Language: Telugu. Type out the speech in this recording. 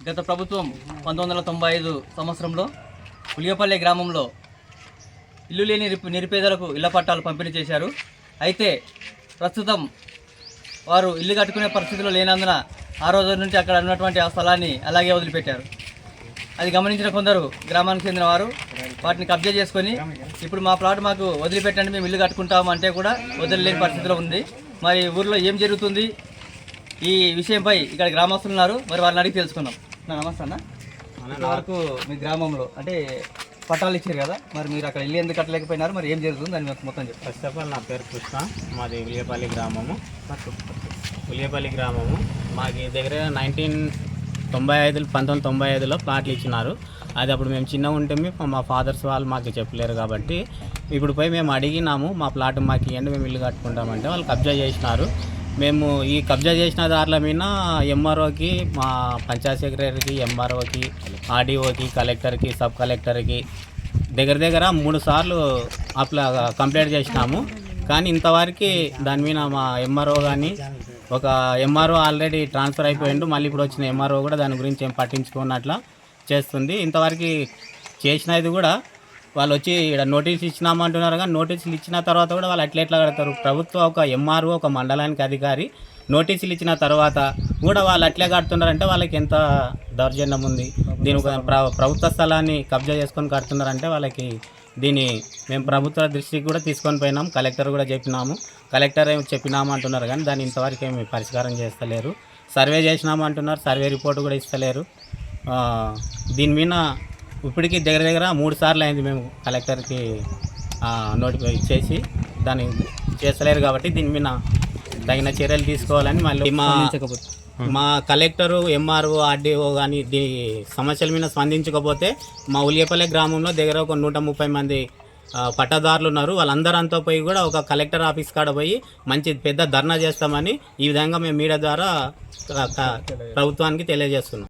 గత ప్రభుత్వం 1995 సంవత్సరంలో ఉలియపల్లి గ్రామంలో ఇల్లు లేని నిరుపేదలకు ఇళ్ల పట్టాలు పంపిణీ చేశారు. అయితే ప్రస్తుతం వారు ఇల్లు కట్టుకునే పరిస్థితిలో లేనందున ఆ రోజు నుంచి అక్కడ ఉన్నటువంటి ఆ స్థలాన్ని అలాగే వదిలిపెట్టారు. అది గమనించిన కొందరు గ్రామానికి చెందిన వారు వాటిని కబ్జా చేసుకొని ఇప్పుడు మా ప్లాట్ మాకు వదిలిపెట్టండి, మేము ఇల్లు కట్టుకుంటాము అంటే కూడా వదిలేని పరిస్థితిలో ఉంది. మరి ఊర్లో ఏం జరుగుతుంది ఈ విషయంపై ఇక్కడ గ్రామస్తులు ఉన్నారు, మరి వారిని అడిగి తెలుసుకుందాం. నమస్తే అన్న, ఇంతవరకు మీ గ్రామంలో అంటే పట్టాలు ఇచ్చారు కదా, మరి మీరు అక్కడ ఇల్లు ఎందుకు కట్టలేకపోయినారు, మరి ఏం జరుగుతుంది దాన్ని మొత్తం చెప్పండి. ఫస్ట్ ఆఫ్ ఆల్ నా పేరు కృష్ణ, మాది ఉలియపల్లి గ్రామము. మాకు దగ్గర 1995లో ప్లాట్లు ఇచ్చినారు. అది అప్పుడు మేము చిన్నగా ఉంటే మా ఫాదర్స్ వాళ్ళు మాకు చెప్పలేరు కాబట్టి ఇప్పుడు పోయి మేము అడిగినాము, మా ప్లాట్ మాకు ఇవ్వండి, మేము ఇల్లు కట్టుకుంటామంటే వాళ్ళు కబ్జా చేసినారు. మేము ఈ కబ్జా చేసిన దారుల మీద ఎంఆర్ఓకి, మా పంచాయత్ సెక్రటరీకి, ఎంఆర్ఓకి, ఆర్డీఓకి, కలెక్టర్కి, సబ్ కలెక్టర్కి దగ్గర 3 సార్లు కంప్లైంట్ చేసినాము. కానీ ఇంతవరకు దాని మీద మా ఎంఆర్ఓ కానీ, ఒక ఎంఆర్ఓ ఆల్రెడీ ట్రాన్స్ఫర్ అయిపోయిండు, మళ్ళీ ఇప్పుడు వచ్చిన ఎంఆర్ఓ కూడా దాని గురించి ఏం పట్టించుకున్నట్లా చేస్తుంది. ఇంతవరకు చేసినది కూడా వాళ్ళు వచ్చి ఇక్కడ నోటీసులు ఇచ్చినామంటున్నారు, కానీ నోటీసులు ఇచ్చిన తర్వాత కూడా వాళ్ళు ఎట్లా కడతారు? ప్రభుత్వం ఒక ఎంఆర్ఓ, ఒక మండలానికి అధికారి నోటీసులు ఇచ్చిన తర్వాత కూడా వాళ్ళు అట్లే కడుతున్నారంటే వాళ్ళకి ఎంత దౌర్జన్యం ఉంది. దీని ప్రభుత్వ స్థలాన్ని కబ్జా చేసుకొని కడుతున్నారంటే వాళ్ళకి దీన్ని మేము ప్రభుత్వ దృష్టికి కూడా తీసుకొని పోయినాం, కలెక్టర్ కూడా కలెక్టర్ ఏమి చెప్పినాము అంటున్నారు, కానీ దాన్ని ఇంతవరకు ఏమి పరిష్కారం చేస్తలేరు. సర్వే చేసినాము అంటున్నారు, సర్వే రిపోర్ట్ కూడా ఇస్తలేరు. దీని మీద ఇప్పటికీ దగ్గర 3 సార్లు అయింది మేము కలెక్టర్కి నోటిఫై ఇచ్చేసి, దాన్ని చేస్తలేరు. కాబట్టి దీని మీద తగిన చర్యలు తీసుకోవాలని మళ్ళీ మా కలెక్టరు, ఎంఆర్ఓ, ఆర్డీఓ కానీ దీ సమస్యల మీద స్పందించకపోతే మా ఉలియపల్లి గ్రామంలో దగ్గర ఒక 130 మంది పట్టదారులు ఉన్నారు. వాళ్ళందరంతా పోయి కూడా ఒక కలెక్టర్ ఆఫీస్ కాడ పోయి మంచి పెద్ద ధర్నా చేస్తామని ఈ విధంగా మేము మీడియా ద్వారా ప్రభుత్వానికి తెలియజేస్తున్నాం.